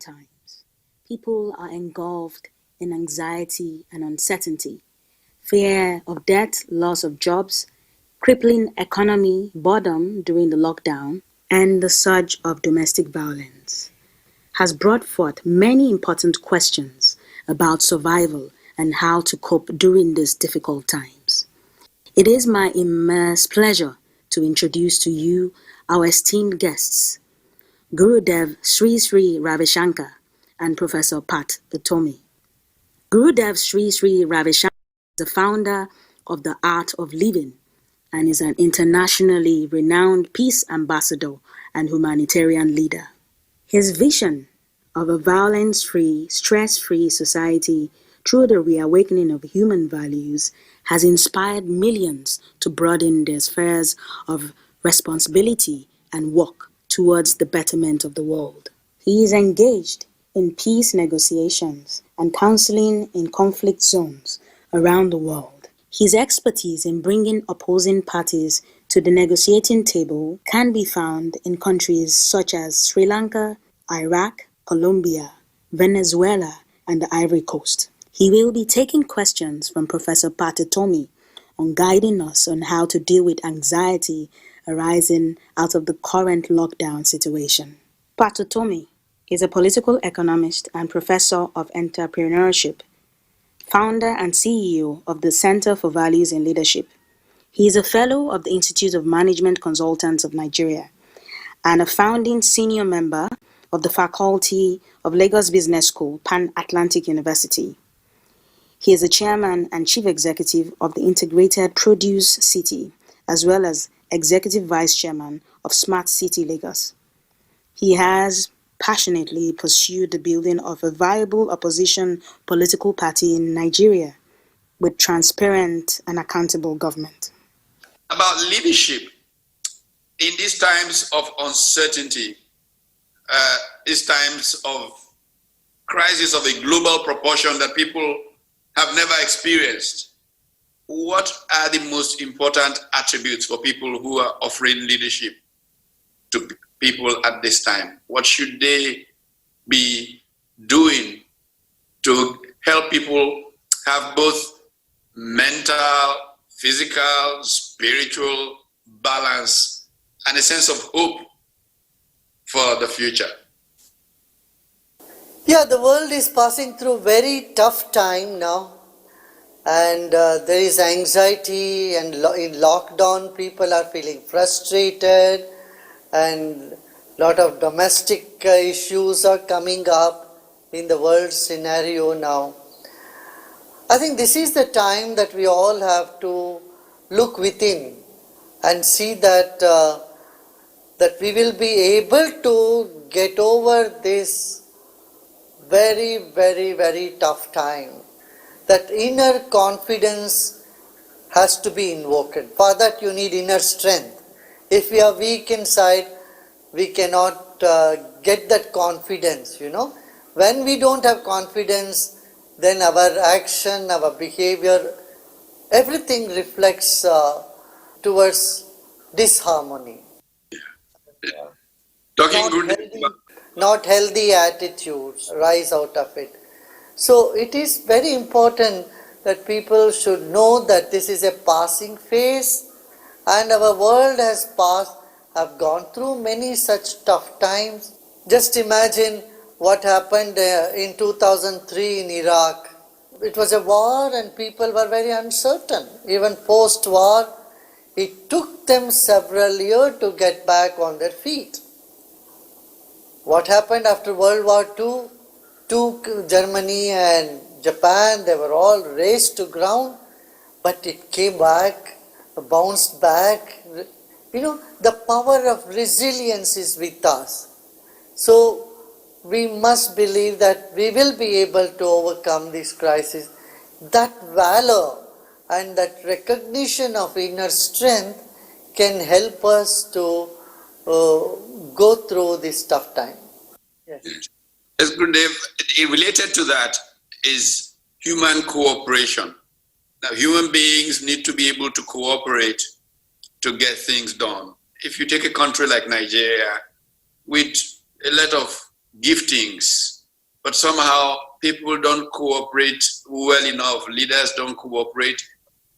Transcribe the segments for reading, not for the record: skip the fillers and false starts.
times. People are engulfed in anxiety and uncertainty, fear of death, loss of jobs, crippling economy, boredom during the lockdown, and the surge of domestic violence has brought forth many important questions about survival and how to cope during these difficult times. It is my immense pleasure to introduce to you our esteemed guests, Gurudev Sri Sri Ravi Shankar and Professor Pat Utomi. Gurudev Sri Sri Ravi Shankar is the founder of the Art of Living and is an internationally renowned peace ambassador and humanitarian leader. His vision of a violence-free, stress-free society through the reawakening of human values has inspired millions to broaden their spheres of responsibility and work towards the betterment of the world. He is engaged in peace negotiations and counseling in conflict zones around the world. His expertise in bringing opposing parties to the negotiating table can be found in countries such as Sri Lanka, Iraq, Colombia, Venezuela, and the Ivory Coast. He will be taking questions from Professor Pat Utomi on guiding us on how to deal with anxiety arising out of the current lockdown situation. Pat Utomi is a political economist and professor of entrepreneurship, founder and CEO of the Center for Values in Leadership. He is a fellow of the Institute of Management Consultants of Nigeria and a founding senior member of the Faculty of Lagos Business School, Pan-Atlantic University. He is the chairman and chief executive of the Integrated Produce City, as well as executive vice chairman of Smart City Lagos. He has passionately pursued the building of a viable opposition political party in Nigeria with transparent and accountable government. About leadership in these times of uncertainty, these times of crisis of a global proportion that people have never experienced, what are the most important attributes for people who are offering leadership to people at this time? What should they be doing to help people have both mental, physical, spiritual balance and a sense of hope for the future? Yeah, the world is passing through a very tough time now, and there is anxiety, and in lockdown people are feeling frustrated, and a lot of domestic issues are coming up in the world scenario now. I think this is the time that we all have to look within and see that that we will be able to get over this very, very, very tough time. That inner confidence has to be invoked. For that you need inner strength. If we are weak inside, we cannot get that confidence, When we don't have confidence, then our action, our behavior, everything reflects towards disharmony. Not healthy attitudes rise out of it. So it is very important that people should know that this is a passing phase, and our world have gone through many such tough times. Just imagine what happened in 2003 in Iraq. It was a war and people were very uncertain. Even post-war, it took them several years to get back on their feet. What happened after World War II? Germany and Japan, they were all razed to ground, but it came back, bounced back. The power of resilience is with us. So we must believe that we will be able to overcome this crisis. That valor and that recognition of inner strength can help us to go through this tough time. Yes. As Gurudev, related to that is human cooperation. Now, human beings need to be able to cooperate to get things done. If you take a country like Nigeria, with a lot of giftings, but somehow people don't cooperate well enough. Leaders don't cooperate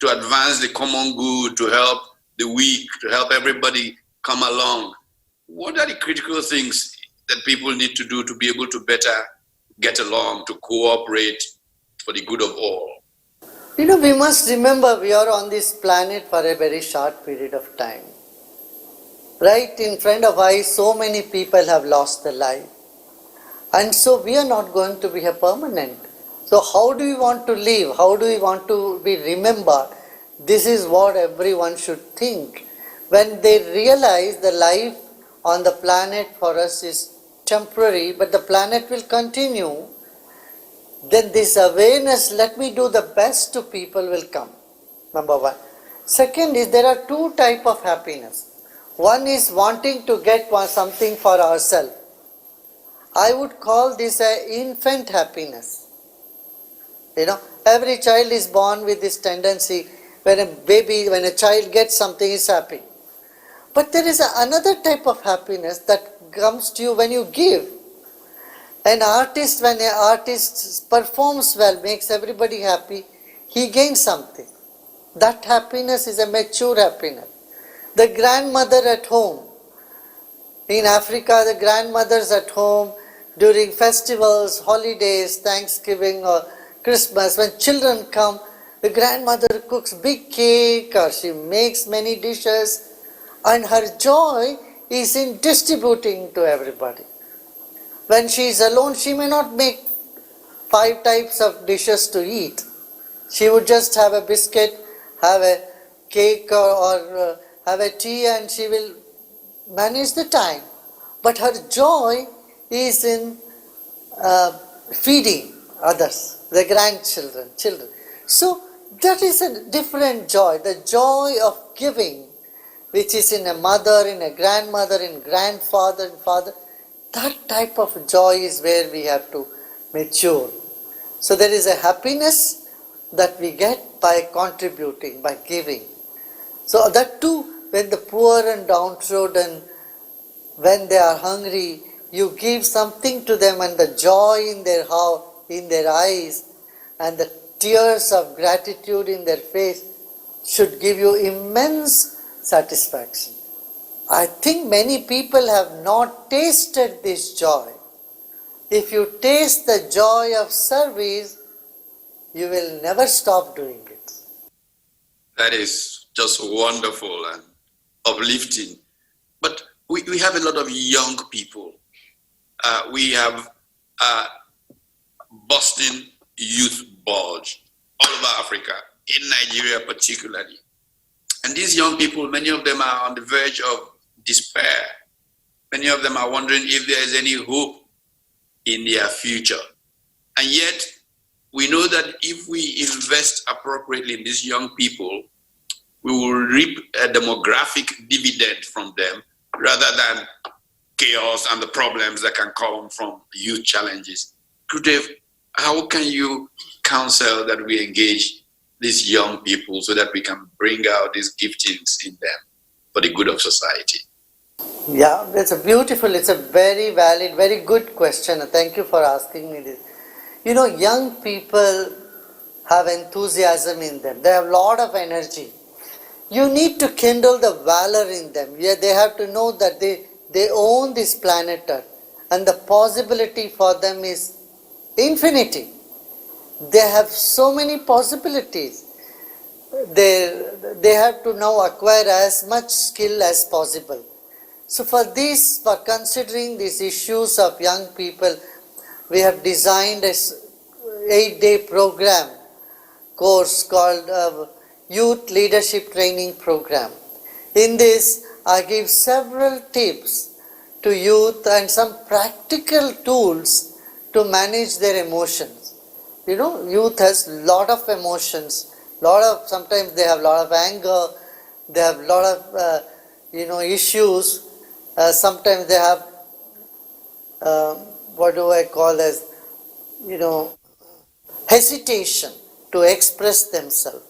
to advance the common good, to help the weak, to help everybody come along. What are the critical things that people need to do to be able to better get along, to cooperate for the good of all? We must remember we are on this planet for a very short period of time. Right in front of us, so many people have lost their life. And so we are not going to be a permanent. So how do we want to live? How do we want to be remembered? This is what everyone should think. When they realize the life on the planet for us is temporary, but the planet will continue, then this awareness, let me do the best to people, will come. Number one. Second is there are two types of happiness. One is wanting to get something for ourselves. I would call this an infant happiness. Every child is born with this tendency. When a child gets something, is happy. But there is another type of happiness that comes to you when you give. When an artist performs well, makes everybody happy, he gains something. That happiness is a mature happiness. The grandmother at home. In Africa, the grandmothers at home during festivals, holidays, Thanksgiving or Christmas, when children come, the grandmother cooks big cake or she makes many dishes, and her joy is in distributing to everybody. When she is alone, she may not make 5 types of dishes to eat. She would just have a biscuit, have a cake or have a tea, and she will manage the time. But her joy is in feeding others, the grandchildren, children. So that is a different joy, the joy of giving, which is in a mother, in a grandmother, in grandfather and father. That type of joy is where we have to mature. So there is a happiness that we get by contributing, by giving. So that too, when the poor and downtrodden, when they are hungry, you give something to them, and the joy in their heart, in their eyes, and the tears of gratitude in their face should give you immense satisfaction. I think many people have not tasted this joy. If you taste the joy of service, you will never stop doing it. That is just wonderful and uplifting. But we have a lot of young people. We have Boston youth bulge all over Africa, in Nigeria particularly. And these young people, many of them are on the verge of despair. Many of them are wondering if there is any hope in their future. And yet, we know that if we invest appropriately in these young people, we will reap a demographic dividend from them rather than chaos and the problems that can come from youth challenges. Gurudev, how can you counsel that we engage these young people so that we can bring out these giftings in them for the good of society? Yeah, it's a very valid, very good question. Thank you for asking me this. Young people have enthusiasm in them. They have a lot of energy. You need to kindle the valor in them. Yeah, they have to know that they own this planet Earth, and the possibility for them is infinity. They have so many possibilities. They have to now acquire as much skill as possible. So for considering these issues of young people, we have designed a 8-day program course called Youth Leadership Training Program. In this, I give several tips to youth and some practical tools to manage their emotions. Youth has a lot of emotions. Sometimes they have a lot of anger. They have a lot of issues. Sometimes they have hesitation to express themselves.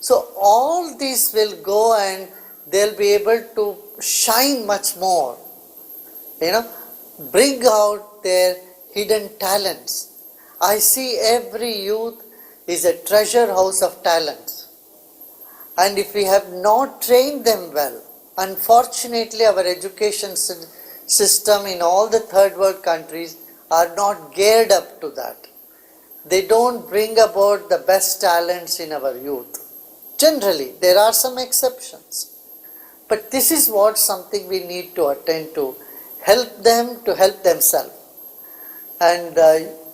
So all these will go and they'll be able to shine much more. Bring out their hidden talents. I see every youth is a treasure house of talents. And if we have not trained them well, unfortunately our education system in all the third world countries are not geared up to that. They don't bring about the best talents in our youth. Generally, there are some exceptions. But this is what something we need to attend to help themselves. And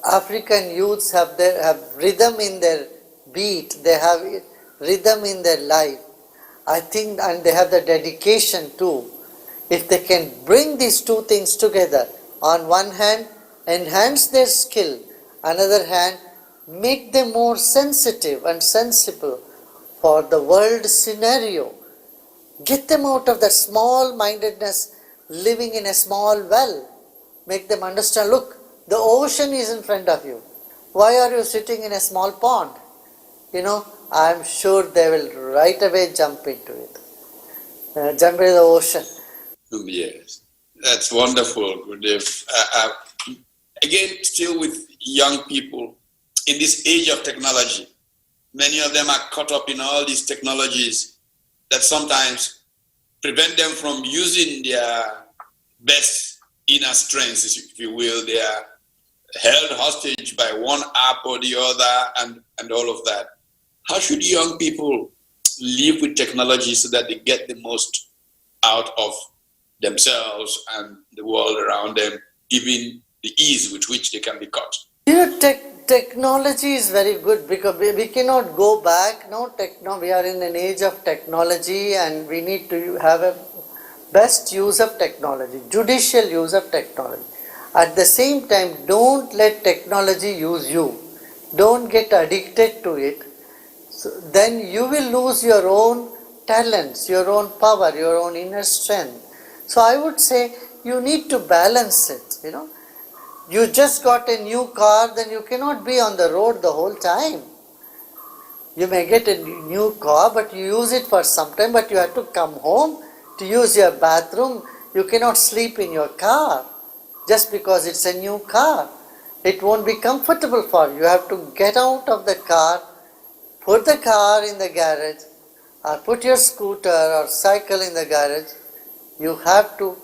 African youths have rhythm in their beat, they have rhythm in their life. I think, and they have the dedication too. If they can bring these two things together, on one hand, enhance their skill, another hand, make them more sensitive and sensible for the world scenario. Get them out of that small-mindedness, living in a small well. Make them understand, look, the ocean is in front of you. Why are you sitting in a small pond? I'm sure they will right away jump into it. Jump into the ocean. Yes, that's wonderful, Gurudev. Again, still with young people, in this age of technology, many of them are caught up in all these technologies that sometimes prevent them from using their best inner strengths, if you will. They are held hostage by one app or the other and all of that. How should young people live with technology so that they get the most out of themselves and the world around them, given the ease with which they can be caught? Technology is very good because we cannot go back. We are in an age of technology and we need to have a best use of technology, judicial use of technology. At the same time, don't let technology use you. Don't get addicted to it. So then you will lose your own talents, your own power, your own inner strength. So I would say you need to balance it, You just got a new car, then you cannot be on the road the whole time. You may get a new car, but you use it for some time, but you have to come home to use your bathroom. You cannot sleep in your car just because it's a new car. It won't be comfortable for you. You have to get out of the car, put the car in the garage, or put your scooter or cycle in the garage. You have to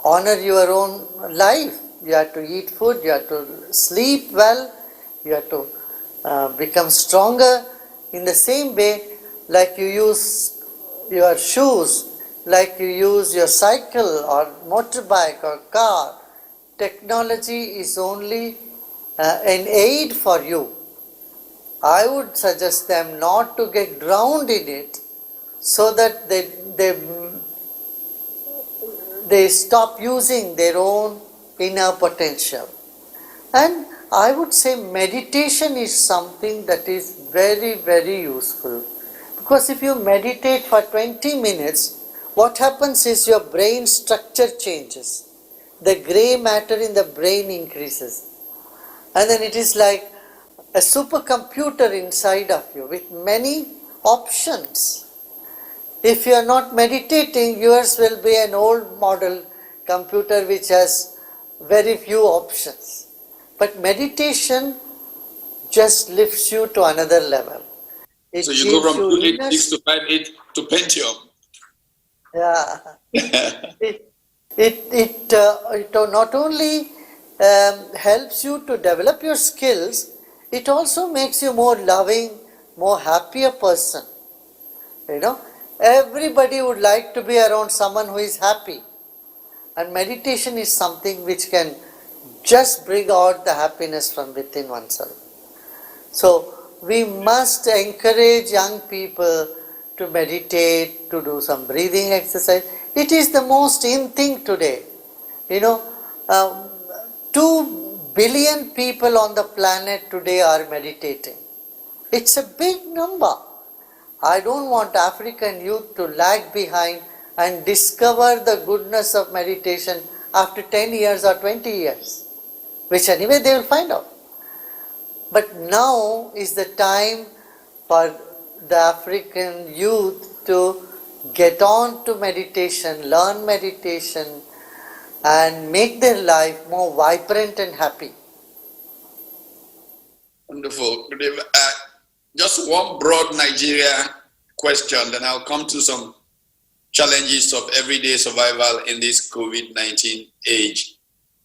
honor your own life. You have to eat food, you have to sleep well, you have to become stronger. In the same way, like you use your shoes, like you use your cycle or motorbike or car, technology is only an aid for you. I would suggest them not to get drowned in it so that they stop using their own inner potential. And I would say meditation is something that is very, very useful. Because if you meditate for 20 minutes, what happens is your brain structure changes. The grey matter in the brain increases. And then it is like a supercomputer inside of you with many options. If you are not meditating, yours will be an old model computer which has very few options. But meditation just lifts you to another level. So you go from 286 to 58 to Pentium. Yeah. it not only helps you to develop your skills, it also makes you more loving, more happier person. Everybody would like to be around someone who is happy. And meditation is something which can just bring out the happiness from within oneself. So we must encourage young people to meditate, to do some breathing exercise. It is the most in thing today. 2 billion people on the planet today are meditating. It's a big number. I don't want African youth to lag behind and discover the goodness of meditation after 10 years or 20 years, which anyway they will find out. But now is the time for the African youth to get on to meditation, learn meditation, and make their life more vibrant and happy. Wonderful. Gurudev. Just one broad Nigeria question, then I'll come to some challenges of everyday survival in this COVID-19 age.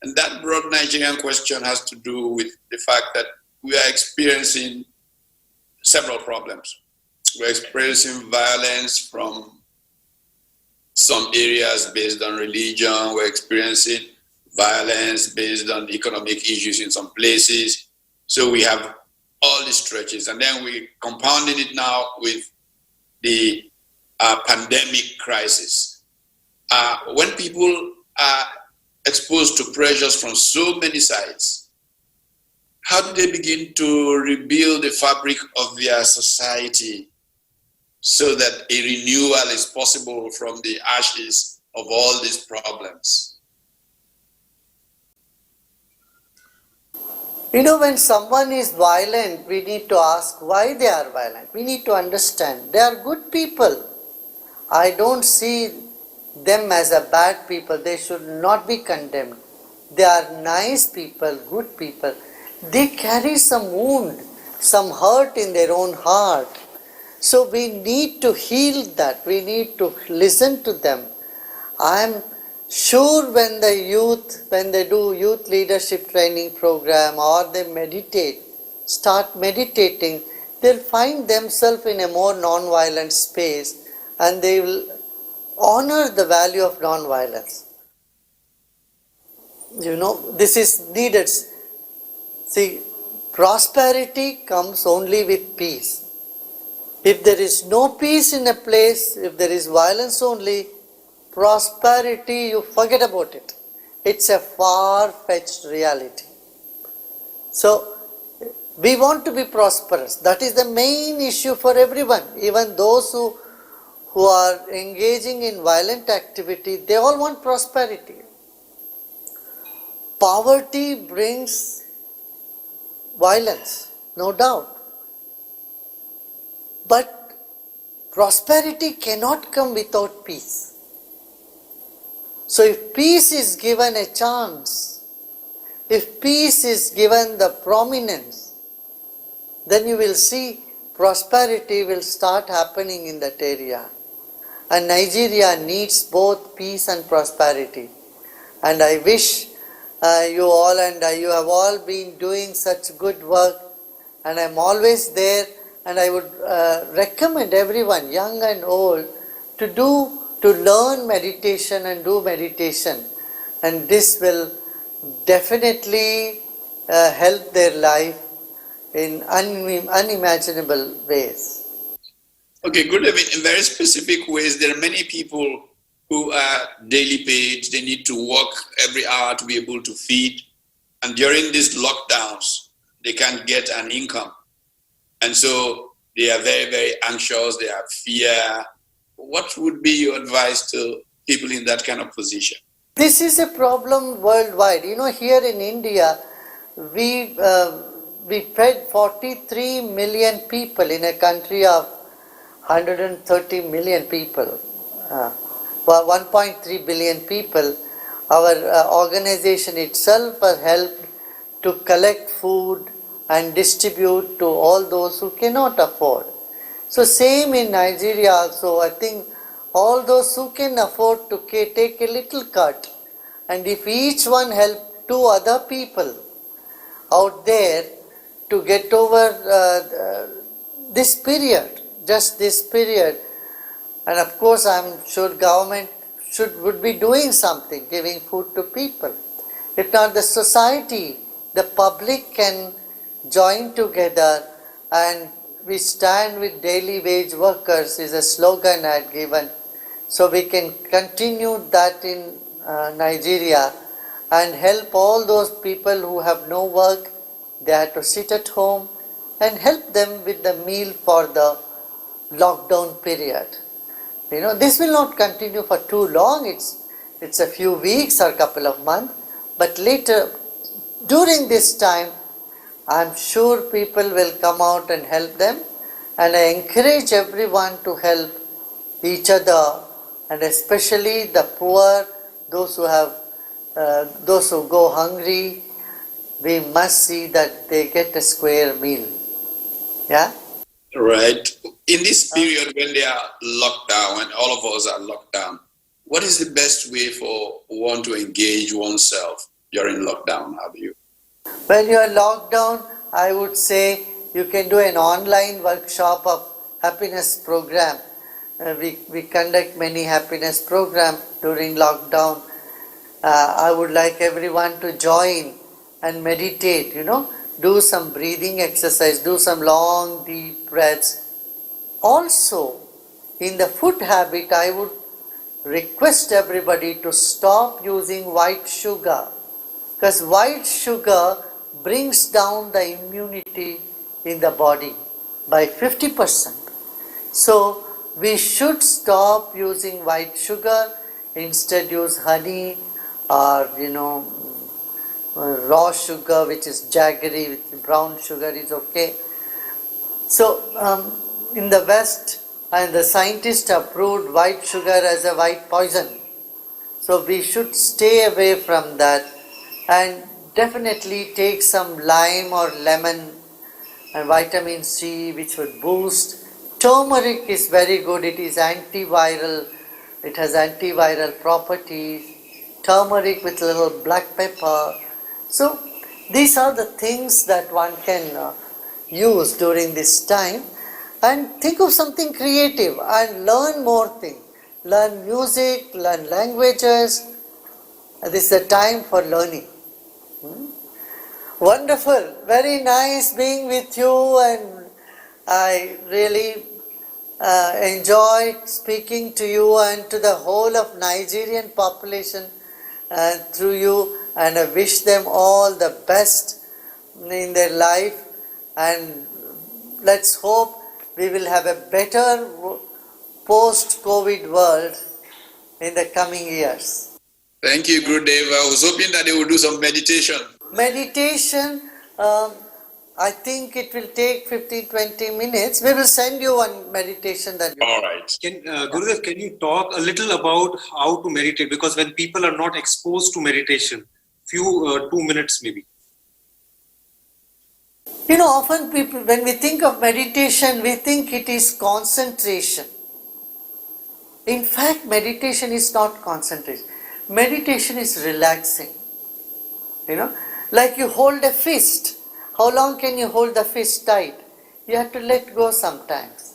And that broad Nigerian question has to do with the fact that we are experiencing several problems. We're experiencing violence from some areas based on religion. We're experiencing violence based on economic issues in some places. So we have all these stretches. And then we're compounding it now with the pandemic crisis. When people are exposed to pressures from so many sides, how do they begin to rebuild the fabric of their society so that a renewal is possible from the ashes of all these problems? When someone is violent, we need to ask why they are violent. We need to understand they are good people. I don't see them as a bad people. They should not be condemned. They are nice people, good people. They carry some wound, some hurt in their own heart. So we need to heal that. We need to listen to them. I am sure when they do youth leadership training program or they start meditating, they'll find themselves in a more non-violent space and they will honor the value of non-violence. This is needed. See, prosperity comes only with peace. If there is no peace in a place, if there is violence only, prosperity, you forget about it. It's a far-fetched reality. So, we want to be prosperous. That is the main issue for everyone. Even those who are engaging in violent activity, they all want prosperity. Poverty brings violence, no doubt. But prosperity cannot come without peace. So if peace is given a chance, if peace is given the prominence, then you will see prosperity will start happening in that area. And Nigeria needs both peace and prosperity. And I wish you all and you have all been doing such good work, and I am always there, and I would recommend everyone, young and old, to learn meditation and do meditation, and this will definitely help their life in unimaginable ways. Okay, good. In very specific ways, there are many people who are daily paid. They need to work every hour to be able to feed. And during these lockdowns, they can't get an income. And so they are very, very anxious. They have fear. What would be your advice to people in that kind of position? This is a problem worldwide. Here in India, we fed 43 million people in a country of 130 million people. 1.3 billion people. Our organization itself has helped to collect food and distribute to all those who cannot afford. So same in Nigeria also. I think all those who can afford to take a little cut, and if each one help two other people out there to get over this period, just this period, and of course I am sure government would be doing something, giving food to people. If not the society, the public can join together, and we stand with daily wage workers is a slogan I had given. So we can continue that in Nigeria and help all those people who have no work. They have to sit at home and help them with the meal for the lockdown period. This will not continue for too long. It's a few weeks or a couple of months. But later, during this time, I'm sure people will come out and help them. And I encourage everyone to help each other, and especially the poor, those who have those who go hungry, we must see that they get a square meal. Yeah? Right. In this period when they are locked down, when all of us are locked down, what is the best way for one to engage oneself during lockdown? Have you? When you are locked down, I would say you can do an online workshop of happiness program. We conduct many happiness program during lockdown. I would like everyone to join and meditate, do some breathing exercise, do some long deep breaths. Also, in the food habit, I would request everybody to stop using white sugar, because white sugar brings down the immunity in the body by 50%. So we should stop using white sugar, instead use honey or raw sugar, which is jaggery, with brown sugar is okay. So in the West, and the scientists approved white sugar as a white poison. So we should stay away from that and definitely take some lime or lemon and vitamin C, which would boost. Turmeric is very good, it is antiviral, it has antiviral properties. Turmeric with a little black pepper. So these are the things that one can use during this time, and think of something creative and learn more things. Learn music, learn languages. This is the time for learning. Wonderful, very nice being with you, and I really enjoyed speaking to you and to the whole of Nigerian population through you, and I wish them all the best in their life, and let's hope we will have a better post-COVID world in the coming years. Thank you, Gurudev. I was hoping that they would do some meditation. Meditation, I think it will take 15-20 minutes. We will send you one meditation that you All right. Gurudev, can you talk a little about how to meditate? Because when people are not exposed to meditation, 2 minutes maybe. Often people, when we think of meditation, we think it is concentration. In fact, meditation is not concentration. Meditation is relaxing. Like you hold a fist. How long can you hold the fist tight? You have to let go sometimes.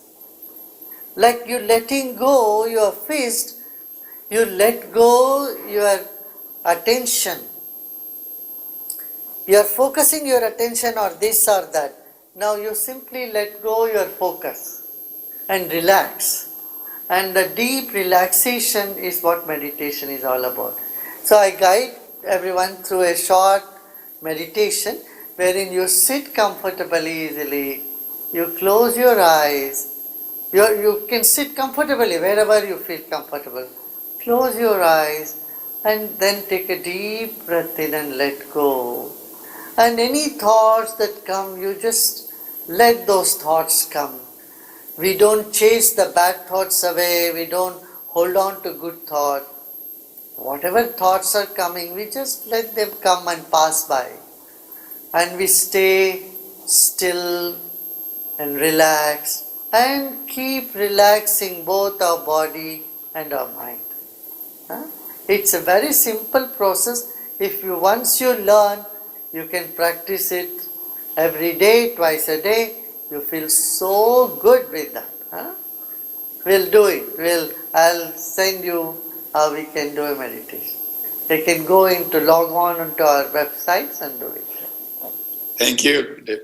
Like you letting go your fist, you let go your attention. You are focusing your attention on this or that. Now you simply let go your focus and relax. And the deep relaxation is what meditation is all about. So I guide everyone through a short meditation wherein you sit comfortably easily, you close your eyes, you can sit comfortably wherever you feel comfortable. Close your eyes and then take a deep breath in and let go. And any thoughts that come, you just let those thoughts come. We don't chase the bad thoughts away, we don't hold on to good thoughts. Whatever thoughts are coming, we just let them come and pass by. And we stay still and relax and keep relaxing both our body and our mind. It's a very simple process. Once you learn, you can practice it every day, twice a day. You feel so good with that. We'll do it. I'll send you how we can do a meditation. You can log on onto our websites and do it. Thank you, Gurudev.